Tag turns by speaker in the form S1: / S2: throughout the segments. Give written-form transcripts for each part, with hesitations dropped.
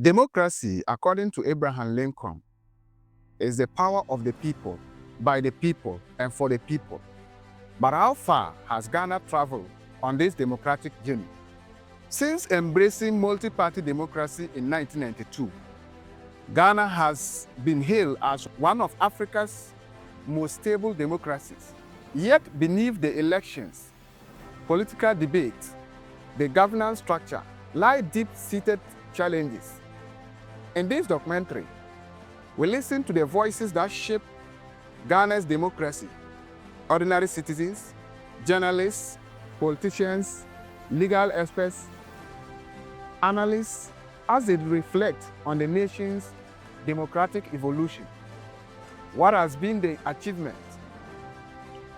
S1: Democracy, according to Abraham Lincoln, is the power of the people, by the people, and for the people. But how far has Ghana traveled on this democratic journey? Since embracing multi-party democracy in 1992, Ghana has been hailed as one of Africa's most stable democracies. Yet beneath the elections, political debates, the governance structure, lie deep-seated challenges. In this documentary, we listen to the voices that shape Ghana's democracy: ordinary citizens, journalists, politicians, legal experts, analysts, as they reflect on the nation's democratic evolution. What has been the achievement?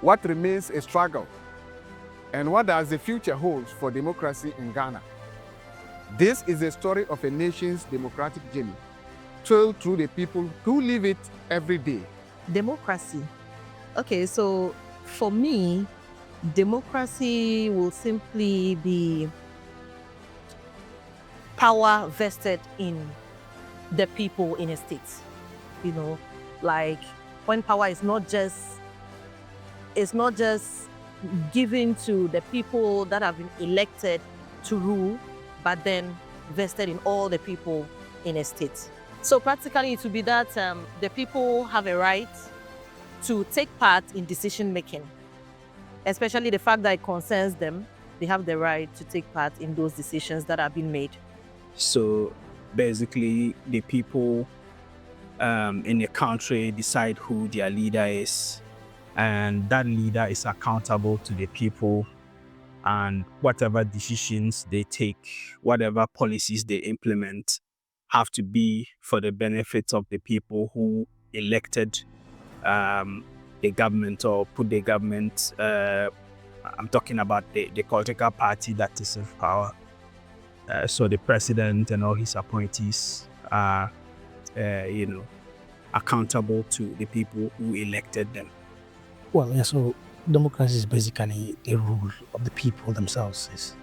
S1: What remains a struggle? And what does the future hold for democracy in Ghana? This is the story of a nation's democratic journey, told through the people who live it every day.
S2: Democracy. Okay, so for me, democracy will simply be power vested in the people in a state. You know, like when power is not just given to the people that have been elected to rule, but then vested in all the people in a state. So practically it will be that the people have a right to take part in decision making, especially the fact that it concerns them. They have the right to take part in those decisions that are being made.
S3: So basically, the people in the country decide who their leader is, and that leader is accountable to the people, and whatever decisions they take, whatever policies they implement, have to be for the benefit of the people who elected the government or put the government. I'm talking about the political party that is in power. So the president and all his appointees are, accountable to the people who elected them.
S4: Well, yeah, so democracy is basically the rule of the people themselves. It's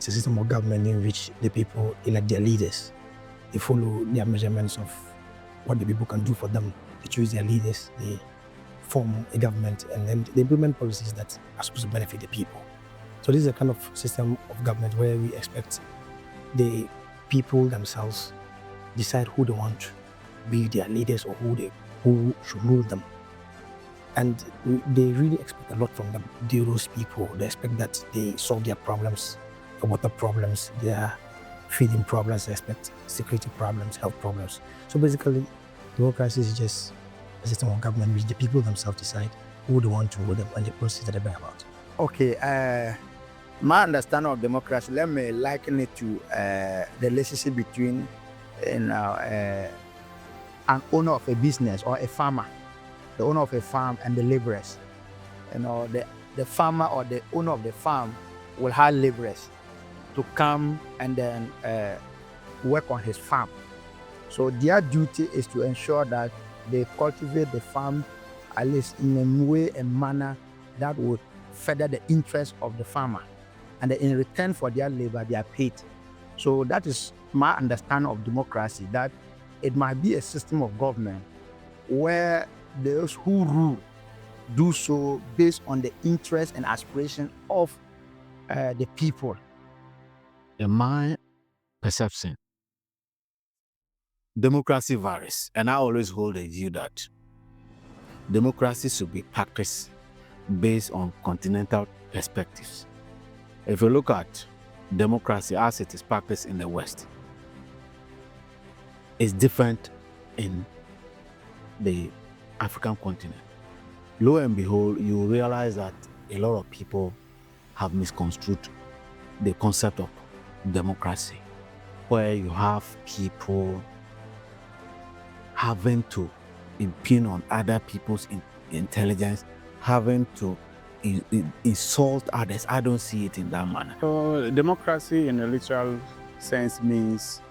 S4: a system of government in which the people elect their leaders. They follow their measurements of what the people can do for them. They choose their leaders, they form a government, and then they implement policies that are supposed to benefit the people. So this is a kind of system of government where we expect the people themselves decide who they want to be their leaders or who should rule them. And they really expect a lot from them, those people. They expect that they solve their problems, their water problems, their feeding problems. They expect security problems, health problems. So basically, democracy is just a system of government which the people themselves decide who they want to rule them and the policies that they bring about.
S5: Okay, my understanding of democracy, let me liken it to the relationship between an owner of a business or a farmer, the owner of a farm and the laborers. The farmer or the owner of the farm will hire laborers to come and then work on his farm. So their duty is to ensure that they cultivate the farm at least in a way and manner that would further the interest of the farmer. And in return for their labor, they are paid. So that is my understanding of democracy, that it might be a system of government where those who rule do so based on the interest and aspiration of the people.
S6: In my perception, democracy varies, and I always hold a view that democracy should be practiced based on continental perspectives. If you look at democracy as it is practiced in the West, it's different in the African continent. Lo and behold, you realize that a lot of people have misconstrued the concept of democracy, where you have people having to impugn on other people's intelligence, having to insult others. I don't see it in that manner.
S1: So democracy in a literal sense means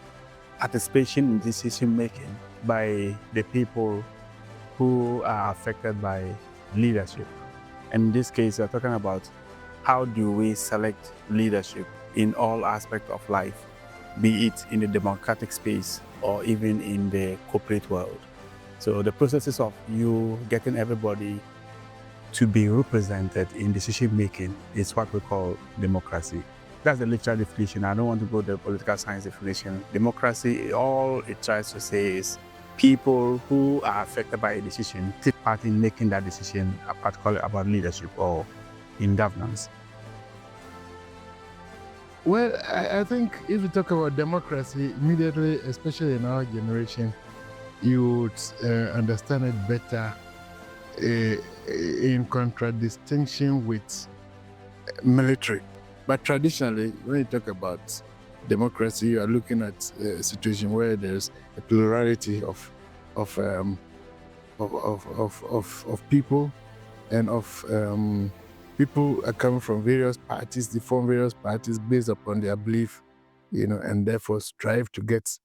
S1: participation in decision making by the people who are affected by leadership. In this case, we're talking about how do we select leadership in all aspects of life.
S3: be it in the democratic space or even in the corporate world. So the processes of you getting everybody to be represented in decision making is what we call democracy. That's the literal definition. I don't want to go to the political science definition. Democracy, all it tries to say is people who are affected by a decision take part in making that decision, particularly about leadership or in governance.
S7: Well, I think if you talk about democracy, immediately, especially in our generation, you would understand it better in contradistinction with military. But traditionally, when you talk about democracy, you are looking at a situation where there's a plurality of people, and of people are coming from various parties. They form various parties based upon their belief, and therefore strive to get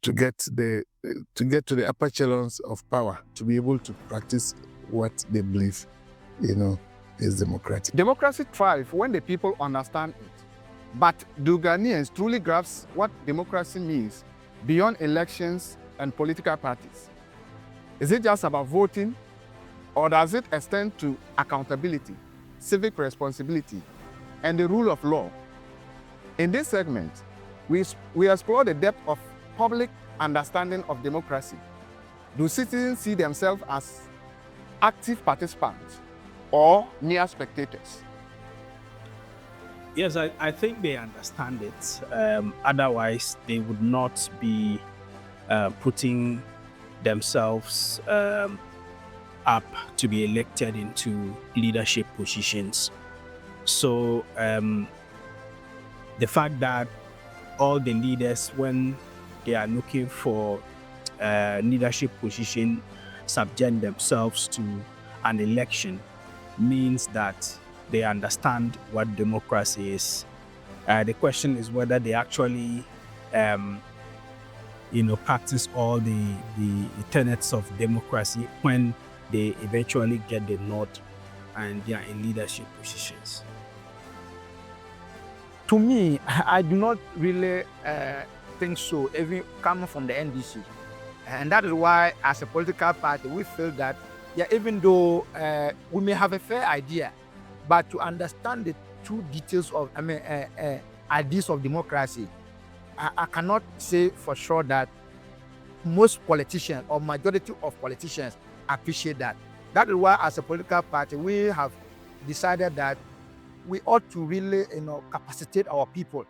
S7: to get to the upper echelons of power, to be able to practice what they believe, is democratic.
S1: Democracy thrives when the people understand it. But do Ghanaians truly grasp what democracy means beyond elections and political parties? Is it just about voting, or does it extend to accountability, civic responsibility, and the rule of law? In this segment, we explore the depth of public understanding of democracy. Do citizens see themselves as active participants or mere spectators?
S3: Yes, I think they understand it. Otherwise, they would not be putting themselves up to be elected into leadership positions. So the fact that all the leaders, when they are looking for leadership position, subject themselves to an election, means that they understand what democracy is. The question is whether they actually practice all the tenets of democracy when they eventually get the nod and they are in leadership positions.
S5: To me, I do not really think so, even coming from the NDC. And that is why, as a political party, we feel that, even though we may have a fair idea, but to understand the true details of, ideas of democracy, I cannot say for sure that most politicians or majority of politicians appreciate that. That is why, as a political party, we have decided that we ought to really, capacitate our people,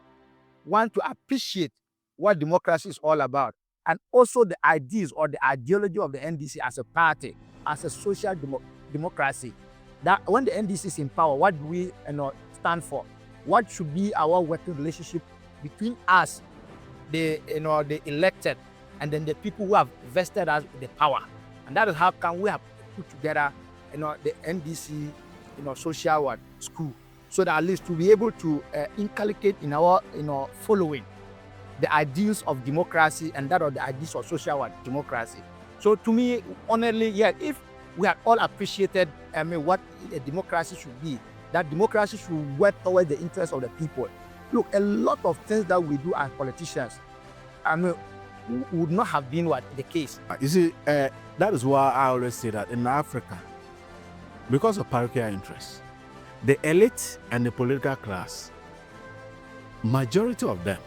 S5: want to appreciate what democracy is all about, and also the ideas or the ideology of the NDC as a party, as a social democracy. That when the NDC is in power, what do we stand for? What should be our working relationship between us, the elected, and then the people who have vested us with the power? And that is how can we have put together the NDC social school, so that at least to be able to inculcate in our following the ideals of democracy and that of the ideals of social democracy. So to me, honestly, if we had all appreciated what a democracy should be, that democracy should work towards the interests of the people. Look, a lot of things that we do as politicians, would not have been the case.
S6: You see, that is why I always say that in Africa, because of parochial interests, the elite and the political class, majority of them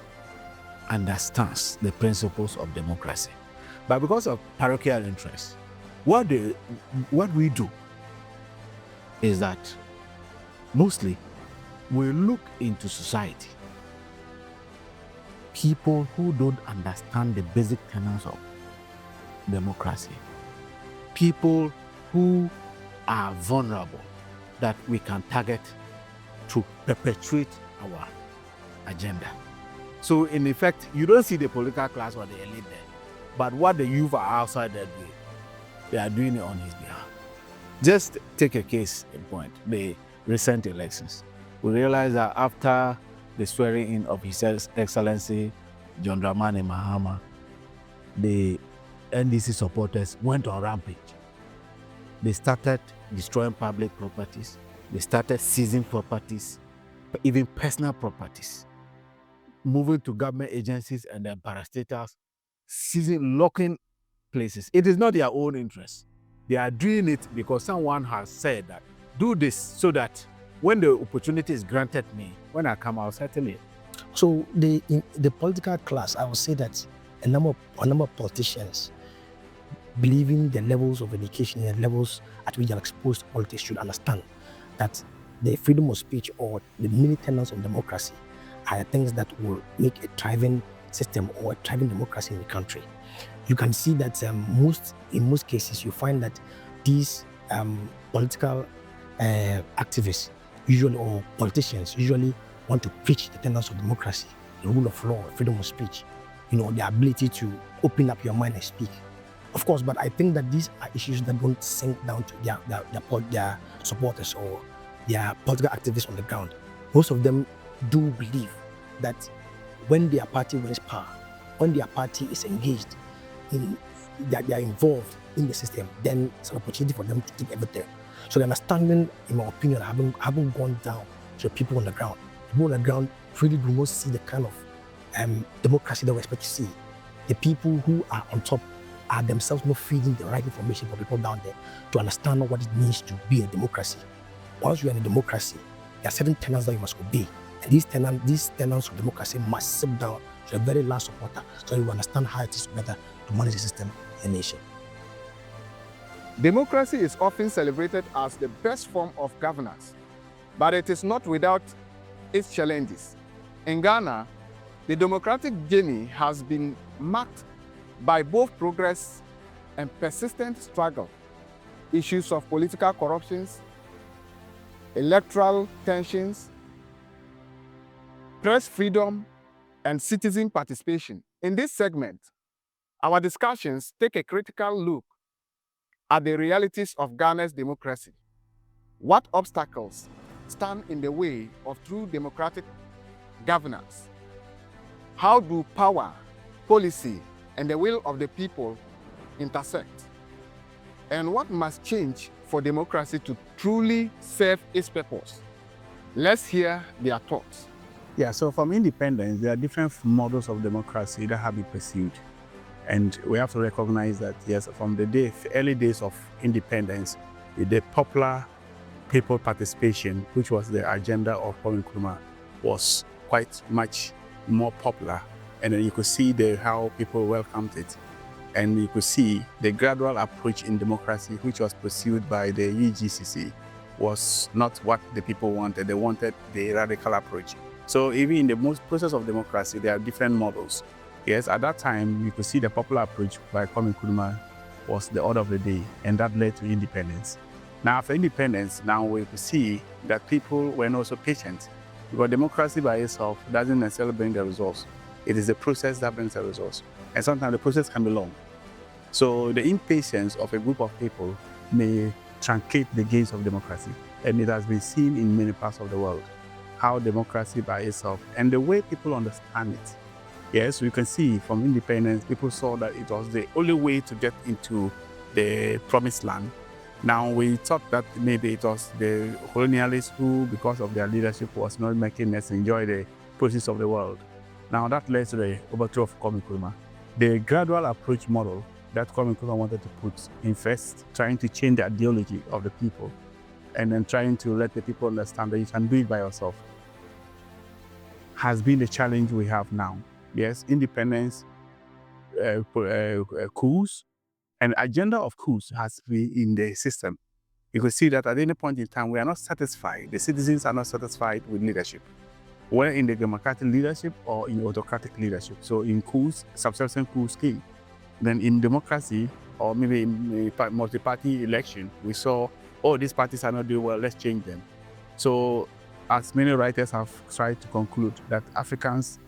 S6: understands the principles of democracy. But because of parochial interests, what we do is that mostly we look into society, people who don't understand the basic tenets of democracy, people who are vulnerable, that we can target to perpetuate our agenda. So in effect, you don't see the political class or the elite there, but what the youth are outside there doing, they are doing it on his behalf. Just take a case in point, the recent elections. We realize that after the swearing in of His Excellency John Dramani Mahama, the NDC supporters went on rampage. They started destroying public properties. They started seizing properties, even personal properties. moving to government agencies and then parastatals, seizing, locking places. It is not their own interest. They are doing it because someone has said that, do this so that when the opportunity is granted me, when I come, I'll settle it.
S4: So in the political class, I would say that a number of politicians, believing the levels of education and levels at which they are exposed to politics, should understand that the freedom of speech or the many tenets of democracy are things that will make a thriving system or a thriving democracy in the country. You can see that in most cases, you find that these political activists usually, or politicians usually, want to preach the tenets of democracy, the rule of law, freedom of speech, the ability to open up your mind and speak. Of course, but I think that these are issues that don't sink down to their supporters or their political activists on the ground. Most of them do believe that when their party wins power, when their party is engaged in that they are involved in the system, then it's an opportunity for them to take everything. So the understanding, in my opinion, haven't gone down to the people on the ground. People on the ground really do not see the kind of democracy that we expect to see. The people who are on top are themselves not feeding the right information for people down there to understand what it means to be a democracy. Once you are in a democracy, there are certain tenets that you must obey. And these tenets of democracy must sit down to a very last supporter so you understand how it is better to manage the system in a nation.
S1: Democracy is often celebrated as the best form of governance, but it is not without its challenges. In Ghana, the democratic journey has been marked by both progress and persistent struggle. Issues of political corruptions, electoral tensions, press freedom, and citizen participation. In this segment, our discussions take a critical look at the realities of Ghana's democracy. What obstacles stand in the way of true democratic governance? How do power, policy, and the will of the people intersect? And what must change for democracy to truly serve its purpose? Let's hear their thoughts.
S3: Yeah, so from independence, there are different models of democracy that have been pursued. And we have to recognize that, yes, from the early days of independence, the popular people participation, which was the agenda of Kwame Nkrumah, was quite much more popular. And then you could see how people welcomed it. And you could see the gradual approach in democracy, which was pursued by the UGCC, was not what the people wanted. They wanted the radical approach. So even in the process of democracy, there are different models. Yes, at that time, you could see the popular approach by Kwame Nkrumah was the order of the day, and that led to independence. Now, after independence, now we could see that people were not so patient, because democracy by itself doesn't necessarily bring the results. It is the process that brings the results. And sometimes the process can be long. So the impatience of a group of people may truncate the gains of democracy. And it has been seen in many parts of the world, how democracy by itself and the way people understand it. Yes, we can see from independence, people saw that it was the only way to get into the promised land. Now we thought that maybe it was the colonialists who, because of their leadership, was not making us enjoy the process of the world. Now that led to the overthrow of Kwame Nkrumah. The gradual approach model that Kwame Nkrumah wanted to put in first, trying to change the ideology of the people, and then trying to let the people understand that you can do it by yourself, has been the challenge we have now. Yes, independence, coups, and agenda of coups has been in the system. You can see that at any point in time, we are not satisfied. The citizens are not satisfied with leadership, whether in the democratic leadership or in autocratic leadership. So in coups, subsequent coups came. Then in democracy, or maybe in a multi-party election, we saw, oh, these parties are not doing well, let's change them. So as many writers have tried to conclude, that Africans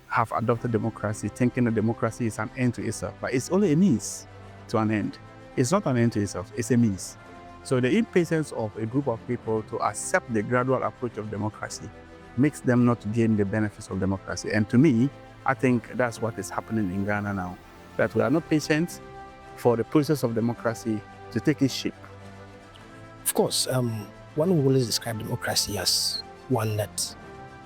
S3: have adopted democracy, thinking that democracy is an end to itself, but it's only a means to an end. It's not an end to itself, it's a means. So the impatience of a group of people to accept the gradual approach of democracy makes them not gain the benefits of democracy. And to me, I think that's what is happening in Ghana now, that we are not patient for the process of democracy to take its shape.
S4: Of course, one will always describe democracy as one that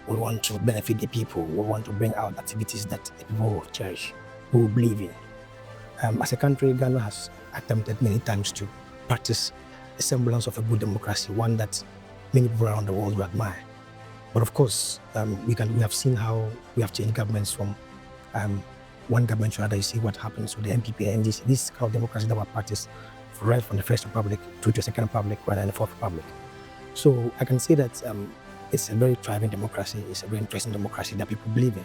S4: We want to benefit the people. We want to bring out activities that the people will cherish, who will believe in. As a country, Ghana has attempted many times to practice a semblance of a good democracy, one that many people around the world will admire. But of course, we have seen how we have changed governments from one government to another. You see what happens with the MPP and this kind of democracy that we practice right from the First Republic through to the Second Republic, rather than the Fourth Republic. So I can say that it's a very thriving democracy. It's a very interesting democracy that people believe in.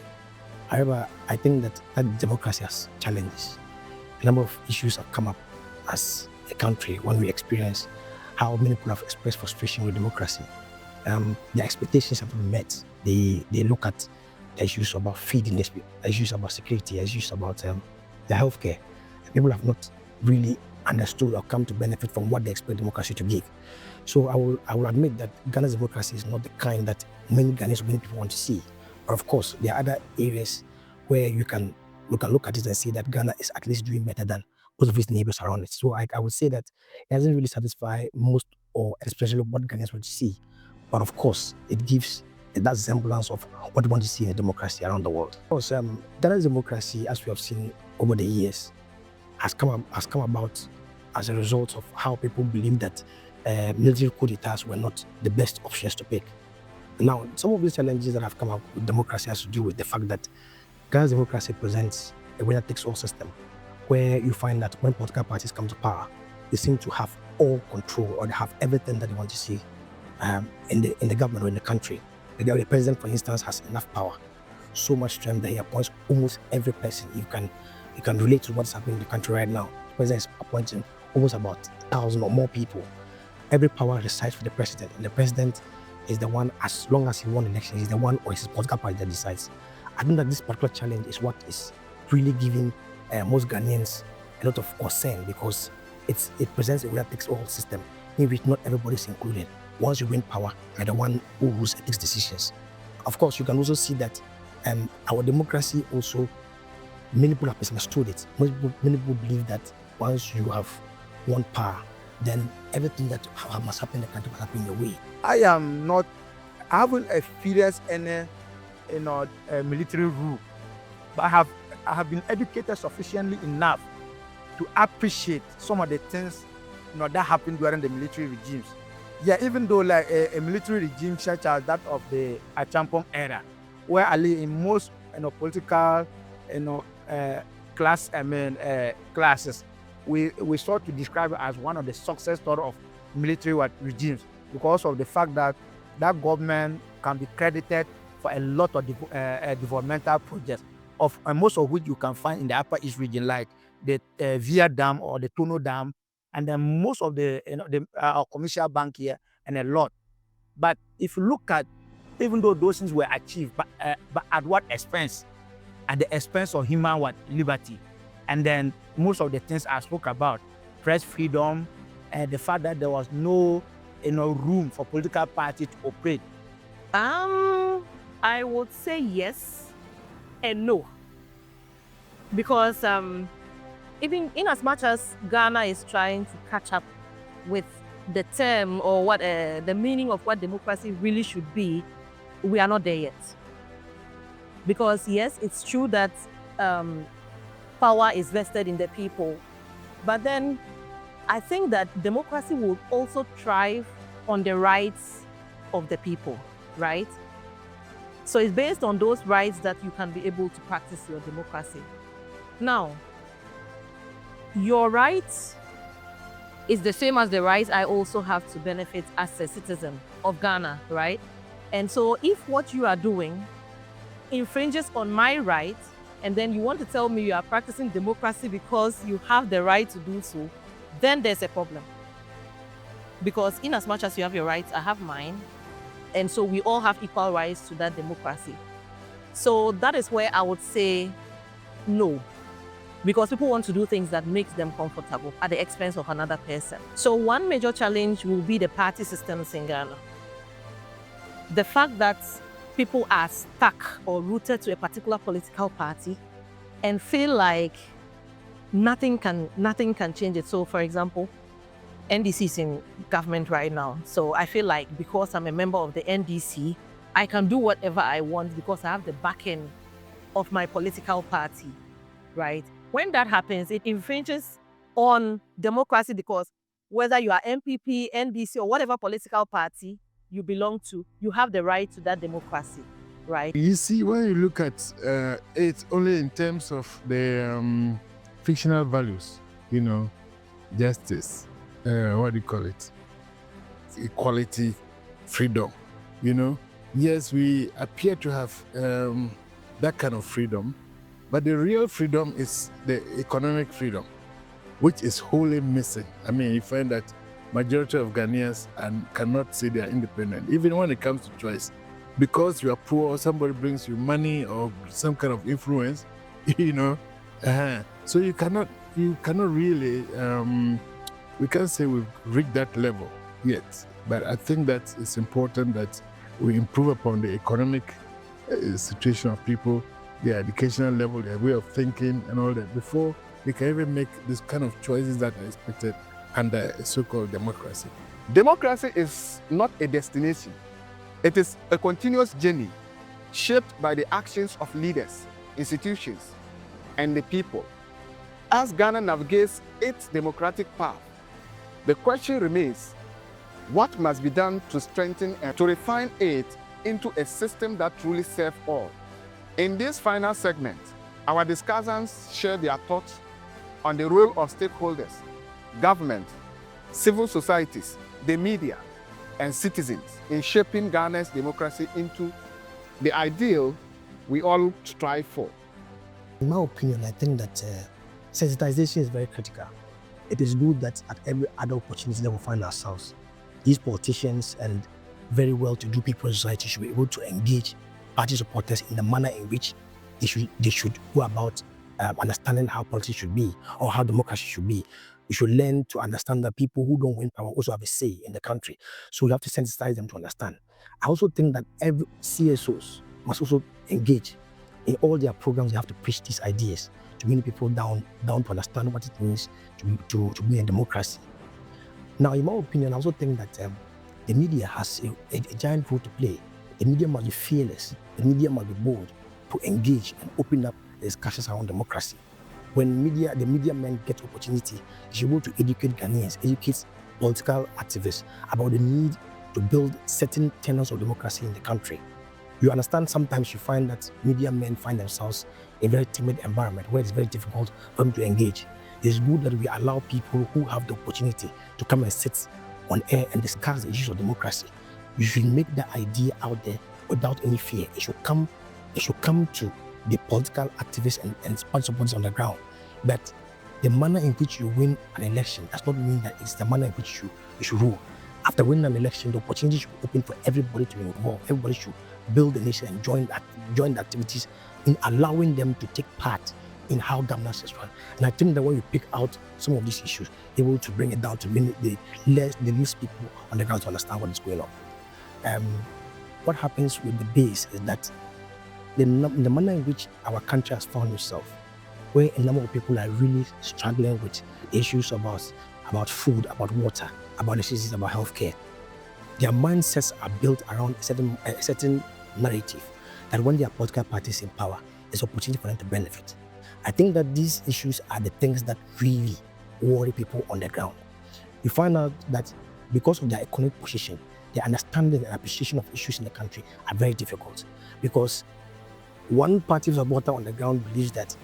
S4: However, I think that democracy has challenges. A number of issues have come up as a country when we experience how many people have expressed frustration with democracy. Their expectations have been met. They look at the issues about feeding, the issues about security, the issues about the healthcare. People have not really understood or come to benefit from what they expect democracy to give. So I will admit that Ghana's democracy is not the kind that many Ghanaians, many people want to see. But of course, there are other areas where we can look at it and see that Ghana is at least doing better than most of its neighbors around it. So I would say that it doesn't really satisfy most, or especially what Ghanaians want to see. But of course, it gives that semblance of what we want to see in a democracy around the world. Of course, Ghana's democracy, as we have seen over the years, has come about as a result of how people believe that military coup d'etats were not the best options to pick. Now, some of these challenges that have come up with democracy has to do with the fact that Ghana's democracy presents a winner-takes-all system, where you find that when political parties come to power, they seem to have all control, or they have everything that they want to see in the government or in the country. The president, for instance, has enough power, so much strength that he appoints almost every person. You can relate to what's happening in the country right now. The president is appointing almost about 1,000 or more people. Every power resides with the president, and the president is the one, as long as he won elections, he's the one, or it's his political party that decides. I think that this particular challenge is what is really giving most Ghanaians a lot of concern, because it presents a winner-takes-all system in which not everybody is included. Once you win power, you're the one who rules and takes decisions. Of course, you can also see that our democracy also, many people have misunderstood it. Many people believe that once you have won power, then everything that must happen in the country must happen your way.
S5: I haven't experienced any military rule, but I have been educated sufficiently enough to appreciate some of the things that happened during the military regimes. Yeah, even though like a military regime such as that of the Achampong era, where in most political classes, we start to describe it as one of the success story of military regimes, because of the fact that that government can be credited for a lot of developmental projects, of most of which you can find in the Upper East region, like the Via Dam or the Tono Dam, and then most of the commercial bank here, and a lot. But if you look at, even though those things were achieved, but at what expense? At the expense of human liberty. And then most of the things I spoke about, press freedom, and the fact that there was no room for political party to operate.
S2: I would say yes and no, because even in as much as Ghana is trying to catch up with the term, or what the meaning of what democracy really should be, we are not there yet. Because yes, it's true that power is vested in the people, but then I think that democracy will also thrive on the rights of the people, right? So it's based on those rights that you can be able to practice your democracy. Now, your rights is the same as the rights I also have to benefit as a citizen of Ghana, right? And so if what you are doing infringes on my rights, and then you want to tell me you are practicing democracy because you have the right to do so, then there's a problem. Because in as much as you have your rights, I have mine. And so we all have equal rights to that democracy. So that is where I would say no. Because people want to do things that makes them comfortable at the expense of another person. So one major challenge will be the party systems in Ghana. The fact that people are stuck or rooted to a particular political party and feel like nothing can change it. So for example, NDC is in government right now. So I feel like because I'm a member of the NDC, I can do whatever I want because I have the backing of my political party, right? When that happens, it infringes on democracy because whether you are MPP, NDC, or whatever political party you belong to, you have the right to that democracy, right?
S7: You see, when you look at it only in terms of the fictional values, justice, what do you call it? Equality, freedom, Yes, we appear to have that kind of freedom, but the real freedom is the economic freedom, which is wholly missing. I mean, you find that majority of Ghanaians cannot say they are independent, even when it comes to choice. Because you are poor, somebody brings you money or some kind of influence, So you cannot really, we can't say we've reached that level yet. But I think that it's important that we improve upon the economic situation of people, their educational level, their way of thinking and all that before we can even make this kind of choices that are expected under a so-called democracy.
S1: Democracy is not a destination. It is a continuous journey shaped by the actions of leaders, institutions, and the people. As Ghana navigates its democratic path, the question remains, what must be done to strengthen and to refine it into a system that truly serves all? In this final segment, our discussants share their thoughts on the role of stakeholders, government, civil societies, the media, and citizens in shaping Ghana's democracy into the ideal we all strive for.
S4: In my opinion, I think that sensitization is very critical. It is good that at every other opportunity that we find ourselves, these politicians and very well-to-do people in society should be able to engage party supporters in the manner in which they should go about understanding how politics should be or how democracy should be. We should learn to understand that people who don't win power also have a say in the country. So we have to sensitize them to understand. I also think that every CSOs must also engage in all their programs. They have to preach these ideas to bring people down to understand what it means to be in democracy. Now, in my opinion, I also think that the media has a giant role to play. The media must be fearless. The media must be bold to engage and open up discussions around democracy. When the media men get opportunity, they should be able to educate Ghanaians, educate political activists about the need to build certain tenets of democracy in the country. You understand, sometimes you find that media men find themselves in a very timid environment where it's very difficult for them to engage. It's good that we allow people who have the opportunity to come and sit on air and discuss the issues of democracy. You should make the idea out there without any fear. It should come to the political activists and party supporters on the ground. But the manner in which you win an election does not mean that it's the manner in which you should rule. After winning an election, the opportunity should be open for everybody to be involved. Everybody should build the nation and join the activities in allowing them to take part in how governance is run. And I think that when we pick out some of these issues, able to bring it down to the least people on the ground to understand what is going on. What happens with the base is that the manner in which our country has found itself, where a number of people are really struggling with issues about food, about water, about issues about healthcare. Their mindsets are built around a certain narrative that when there are political parties in power, there's opportunity for them to benefit. I think that these issues are the things that really worry people on the ground. You find out that because of their economic position, their understanding and appreciation of issues in the country are very difficult. Because one party supporter on the ground believes that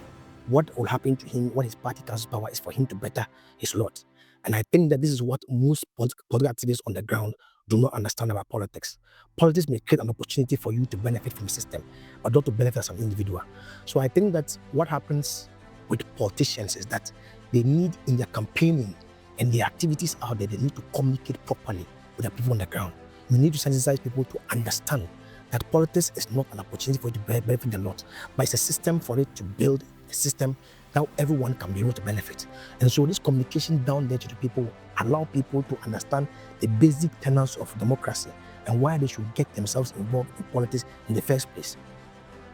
S4: what will happen to him when his party comes to power is for him to better his lot. And I think that this is what most political activists on the ground do not understand about politics. Politics may create an opportunity for you to benefit from the system, but not to benefit as an individual. So I think that what happens with politicians is that they need, in their campaigning and their activities out there, they need to communicate properly with the people on the ground. We need to sensitize people to understand that politics is not an opportunity for you to benefit the lot, but it's a system for it to build a system that everyone can be able to benefit. And so this communication down there to the people allow people to understand the basic tenets of democracy and why they should get themselves involved in politics in the first place.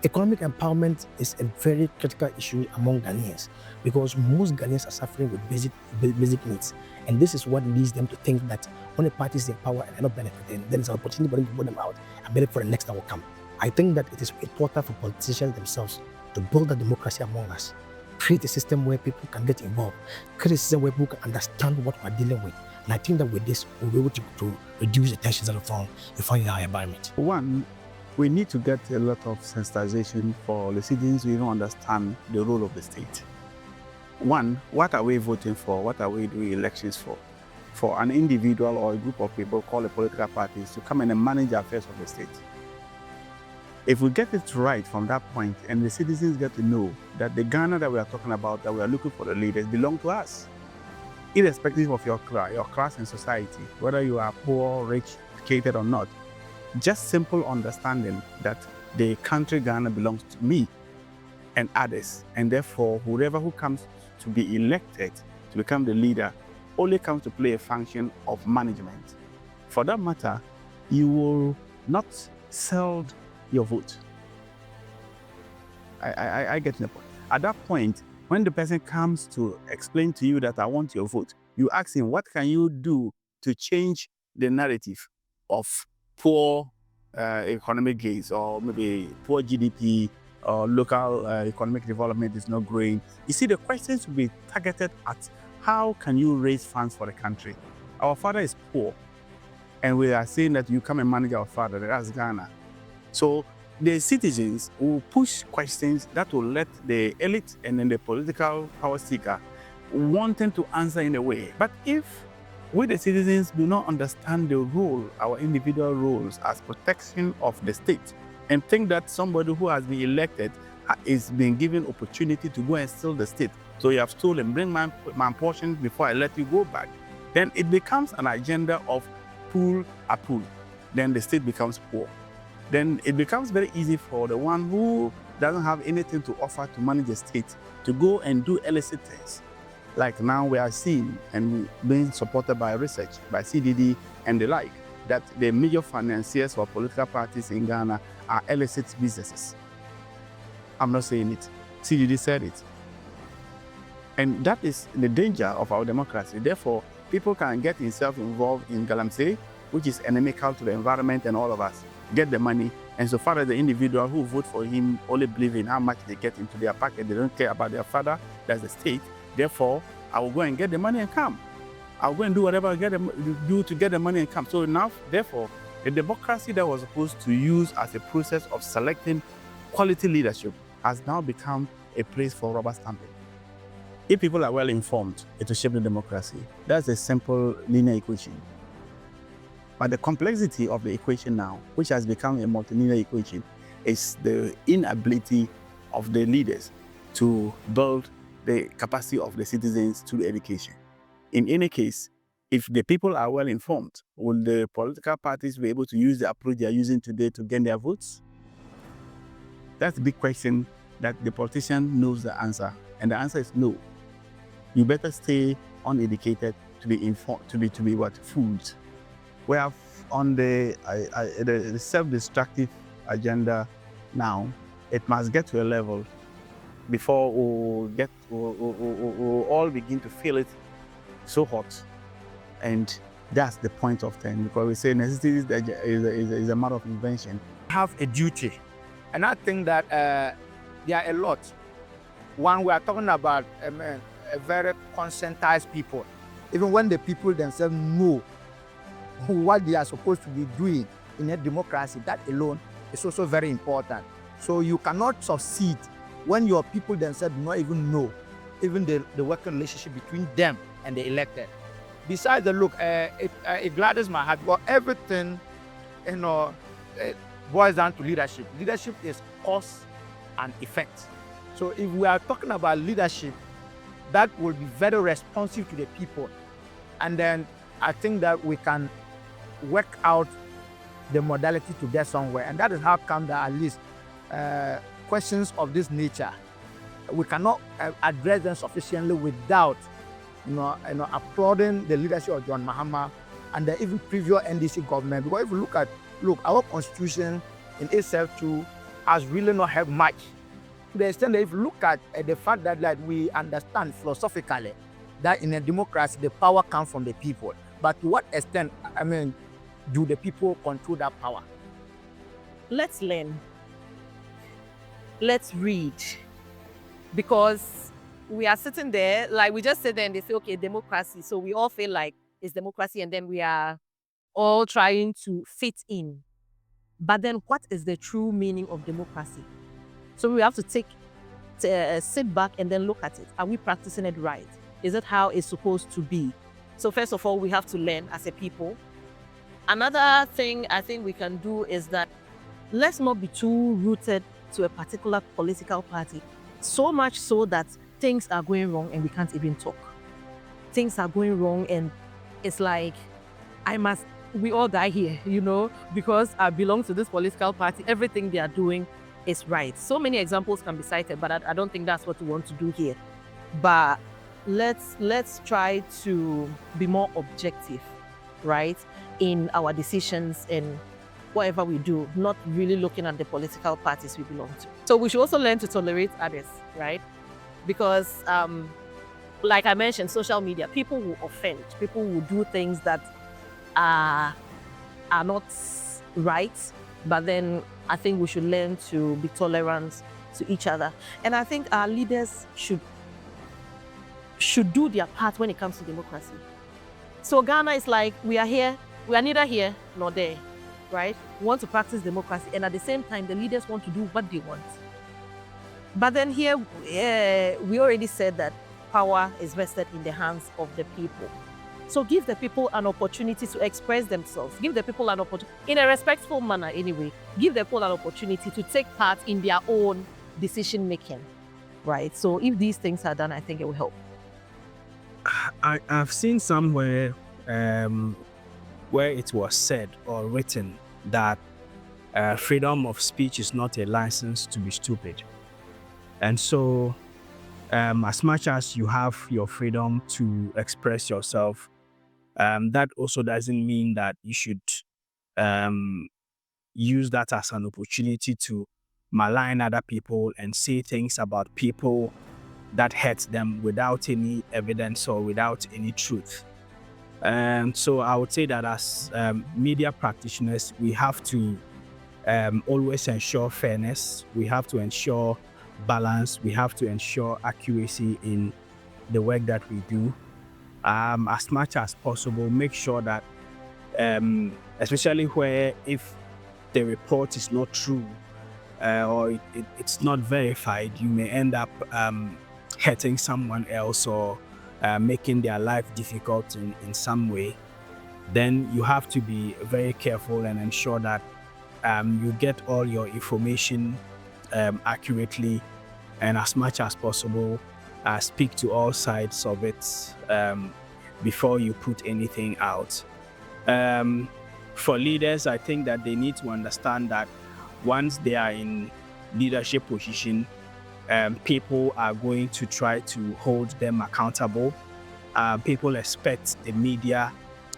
S4: Economic empowerment is a very critical issue among Ghanaians because most Ghanaians are suffering with basic needs. And this is what leads them to think that when a party is in power and they're not benefiting, then there's an opportunity for them to put them out and benefit for the next that will come. I think that it is important for politicians themselves to build a democracy among us, create a system where people can get involved, create a system where people can understand what we're dealing with. And I think that with this, we'll be able to reduce the tensions that we find in our environment.
S3: One, we need to get a lot of sensitization for the citizens to even understand the role of the state. One, what are we voting for? What are we doing elections for? For an individual or a group of people called the political parties to come and manage the affairs of the state. If we get it right from that point and the citizens get to know that the Ghana that we are talking about, that we are looking for the leaders, belong to us, irrespective of your class in society, whether you are poor, rich, educated or not, just simple understanding that the country Ghana belongs to me and others, and therefore whoever who comes to be elected to become the leader only comes to play a function of management. For that matter, you will not sell your vote. I get the point. At that point, when the person comes to explain to you that I want your vote, you ask him, what can you do to change the narrative of poor economic gains, or maybe poor GDP, or local economic development is not growing? You see, the questions will be targeted at how can you raise funds for the country? Our father is poor, and we are saying that you come and manage our father, that's Ghana. So the citizens will push questions that will let the elite and then the political power seeker wanting to answer in a way. But if we the citizens do not understand the role, our individual roles as protection of the state, and think that somebody who has been elected is being given opportunity to go and steal the state. So you have stolen, bring my portion before I let you go back. Then it becomes an agenda of pull a pull. Then the state becomes poor. Then it becomes very easy for the one who doesn't have anything to offer to manage the state to go and do illicit things. Like now we are seeing and being supported by research, by CDD and the like, that the major financiers for political parties in Ghana are illicit businesses. I'm not saying it. CDD said it. And that is the danger of our democracy. Therefore, people can get themselves involved in galamsey, which is inimical to the environment and all of us, get the money, and so far as the individual who vote for him only believe in how much they get into their pocket, they don't care about their father, that's the state. Therefore, I will go and get the money and come. I'll go and do whatever I do to get the money and come. So now, therefore, the democracy that was supposed to use as a process of selecting quality leadership has now become a place for rubber stamping. If people are well informed, it will shape the democracy. That's a simple linear equation. But the complexity of the equation now, which has become a multilinear equation, is the inability of the leaders to build the capacity of the citizens through education. In any case, if the people are well informed, will the political parties be able to use the approach they are using today to gain their votes? That's the big question that the politician knows the answer, and the answer is no. You better stay uneducated to be informed, to be what? Fooled. We are on the self-destructive agenda now. It must get to a level before we'll all begin to feel it so hot. And that's the point of time, because we say necessity is a matter of invention.
S5: Have a duty. And I think that there are a lot. One, we are talking about a very conscientized people. Even when the people themselves know what they are supposed to be doing in a democracy, that alone is also very important. So you cannot succeed when your people themselves do not even know even the working relationship between them and the elected. Besides the look, it gladdens my heart, but everything, it boils down to leadership. Leadership is cause and effect. So if we are talking about leadership, that will be very responsive to the people. And then I think that we can work out the modality to get somewhere. And that is how come that at least questions of this nature, we cannot address them sufficiently without applauding the leadership of John Mahama and the even previous NDC government. Because if you look, our constitution in itself too has really not helped much. To the extent that if you look at the fact that like we understand philosophically that in a democracy the power comes from the people, but to what extent, I mean, do the people control that power?
S2: Let's learn. Let's read. Because we are sitting there, like we just sit there and they say, okay, democracy. So we all feel like it's democracy and then we are all trying to fit in. But then what is the true meaning of democracy? So we have to sit back and then look at it. Are we practicing it right? Is it how it's supposed to be? So first of all, we have to learn as a people. Another thing I think we can do is that let's not be too rooted to a particular political party. So much so that things are going wrong and we can't even talk. Things are going wrong and it's like, we all die here, because I belong to this political party. Everything they are doing is right. So many examples can be cited, but I don't think that's what we want to do here. But let's try to be more objective, right, in our decisions and whatever we do, not really looking at the political parties we belong to. So we should also learn to tolerate others, right? Because, like I mentioned, social media, people will offend, people will do things that are not right, but then I think we should learn to be tolerant to each other. And I think our leaders should do their part when it comes to democracy. So Ghana is like, we are neither here nor there, right? We want to practice democracy, and at the same time, the leaders want to do what they want. But then here, we already said that power is vested in the hands of the people. So give the people an opportunity to express themselves. Give the people an opportunity, in a respectful manner anyway, give the people an opportunity to take part in their own decision making, right? So if these things are done, I think it will help.
S3: I've seen somewhere where it was said or written that freedom of speech is not a license to be stupid. And so as much as you have your freedom to express yourself, that also doesn't mean that you should use that as an opportunity to malign other people and say things about people that hurt them without any evidence or without any truth. So I would say that as media practitioners, we have to always ensure fairness. We have to ensure balance. We have to ensure accuracy in the work that we do. As much as possible, make sure that, especially where if the report is not true or it's not verified, you may end up hurting someone else or making their life difficult in some way. Then you have to be very careful and ensure that you get all your information accurately, and as much as possible speak to all sides of it before you put anything out. For leaders, I think that they need to understand that once they are in leadership position, people are going to try to hold them accountable. People expect the media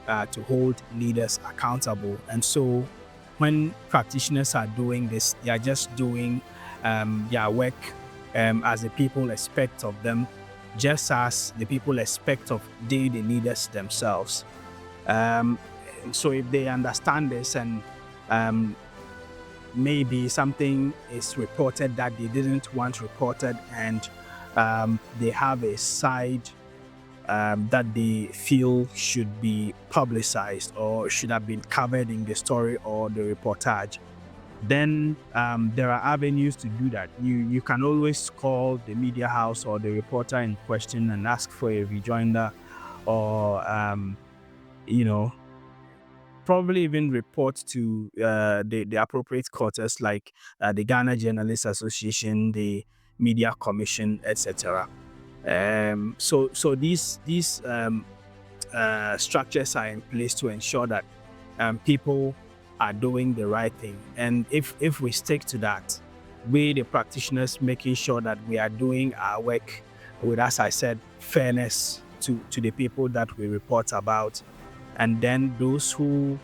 S3: to hold leaders accountable. And so when practitioners are doing this, they are just doing their work as the people expect of them, just as the people expect of the leaders themselves. So if they understand this and maybe something is reported that they didn't want reported, and they have a side that they feel should be publicized or should have been covered in the story or the reportage, then there are avenues to do that. You can always call the media house or the reporter in question and ask for a rejoinder, or probably even report to the appropriate quarters like the Ghana Journalists Association, the Media Commission, etc. So these structures are in place to ensure that people are doing the right thing. And if we stick to that, we the practitioners making sure that we are doing our work with, as I said, fairness to the people that we report about, and then those who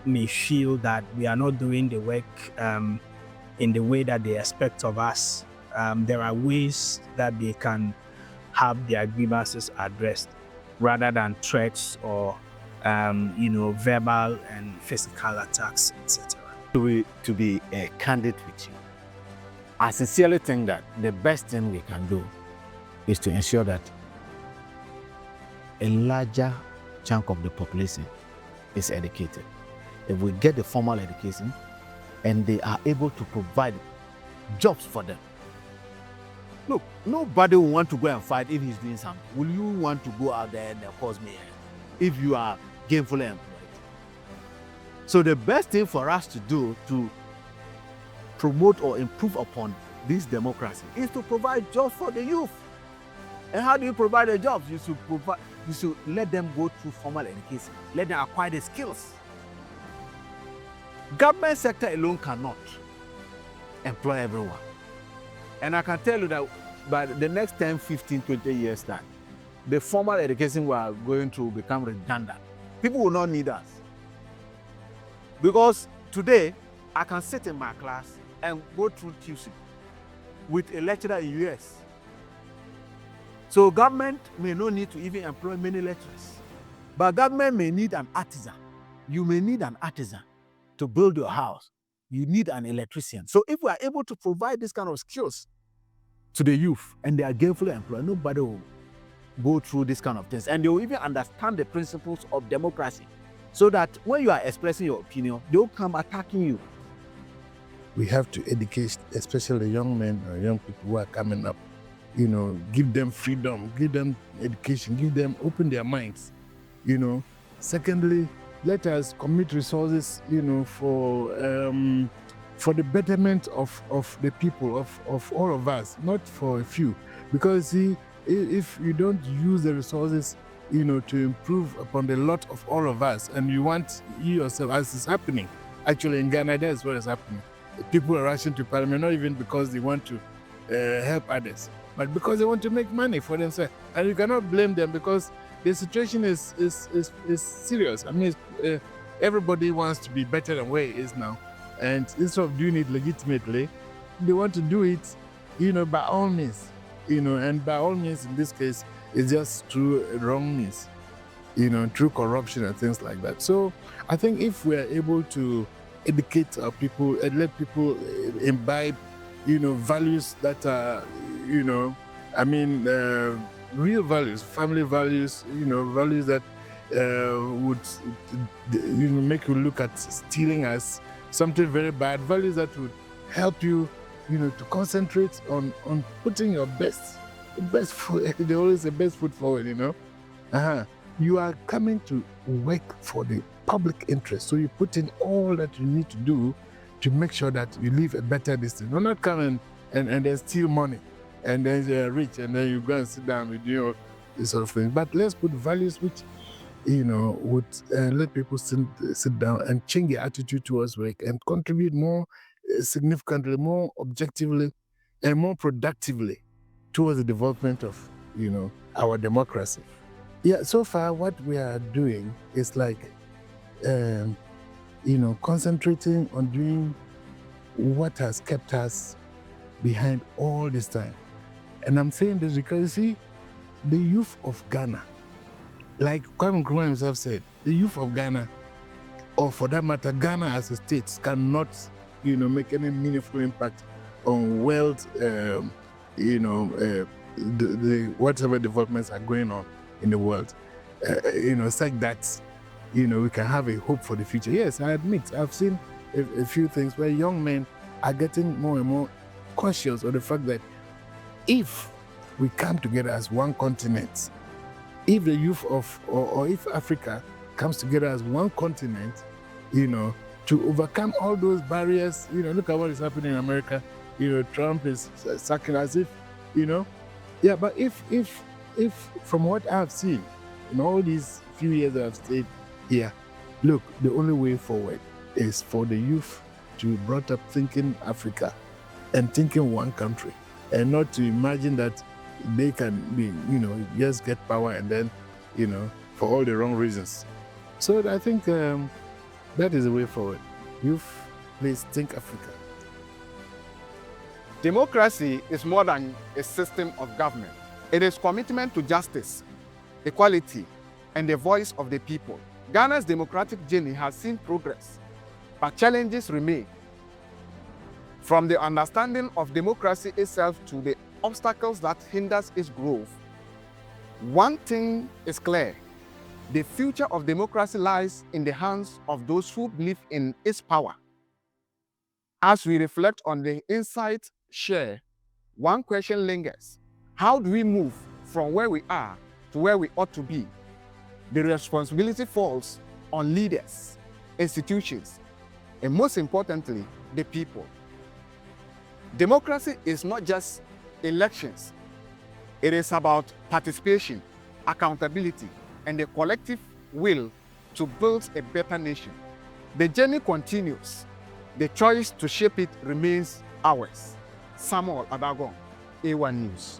S3: may feel that we are not doing the work in the way that they expect of us. There are ways that they can have their grievances addressed rather than threats or verbal and physical attacks, etc.
S6: To be candid with you, I sincerely think that the best thing we can do is to ensure that a larger chunk of the population is educated. If we get the formal education and they are able to provide jobs for them. Look, nobody will want to go and fight if he's doing something. Will you want to go out there and cause mayhem if you are gainfully employed? So the best thing for us to do to promote or improve upon this democracy is to provide jobs for the youth. And how do you provide the jobs? You should let them go through formal education. Let them acquire the skills. Government sector alone cannot employ everyone. And I can tell you that by the next 10, 15, 20 years time, the formal education we are going to become redundant. People will not need us. Because today, I can sit in my class and go through tuition with a lecturer in US. So government may not need to even employ many lecturers. But government may need an artisan. You may need an artisan to build your house. You need an electrician. So if we are able to provide this kind of skills to the youth and they are gainfully employed, nobody will go through this kind of things. And they will even understand the principles of democracy so that when you are expressing your opinion, they will come attacking you.
S7: We have to educate, especially young men or young people who are coming up. Give them freedom, give them education, open their minds. Secondly, let us commit resources, for the betterment of the people, of all of us, not for a few. Because see, if you don't use the resources, to improve upon the lot of all of us, and you want you yourself, as is happening, actually in Ghana, that's what is happening. People are rushing to parliament, not even because they want to help others, but because they want to make money for themselves. And you cannot blame them because the situation is serious. I mean, everybody wants to be better than where it is now. And instead of doing it legitimately, they want to do it, by all means. And by all means, in this case, it's just through wrong means, through corruption and things like that. So I think if we are able to educate our people and let people imbibe, values that are, real values, family values, values that would, make you look at stealing as something very bad, values that would help you, to concentrate on putting your best foot, they always say best foot forward, You are coming to work for the public interest. So you put in all that you need to do to make sure that you live a better distance. Do not come and then steal money and then you're rich and then you go and sit down with this sort of thing. But let's put values which, would let people sit down and change their attitude towards work and contribute more significantly, more objectively, and more productively towards the development of, our democracy. Yeah, so far what we are doing is like, concentrating on doing what has kept us behind all this time. And I'm saying this because, see, the youth of Ghana, like Kwame Nkrumah himself said, the youth of Ghana, or for that matter, Ghana as a state, cannot, make any meaningful impact on world, the whatever developments are going on in the world, such that, we can have a hope for the future. Yes, I admit, I've seen a few things where young men are getting more and more conscious of the fact that if we come together as one continent, if the youth or if Africa comes together as one continent, to overcome all those barriers, look at what is happening in America. Trump is sucking as if, yeah, but if from what I've seen in all these few years that I've stayed here, look, the only way forward is for the youth to be brought up thinking Africa and thinking one country, and not to imagine that they can be, just get power and then, for all the wrong reasons. So I think that is the way forward. Youth, please think Africa.
S1: Democracy is more than a system of government. It is commitment to justice, equality, and the voice of the people. Ghana's democratic journey has seen progress, but challenges remain. From the understanding of democracy itself to the obstacles that hinders its growth, one thing is clear: the future of democracy lies in the hands of those who believe in its power. As we reflect on the insights shared, one question lingers: how do we move from where we are to where we ought to be? The responsibility falls on leaders, institutions, and most importantly, the people. Democracy is not just elections. It is about participation, accountability, and the collective will to build a better nation. The journey continues. The choice to shape it remains ours. Samuel Adagon, A1 News.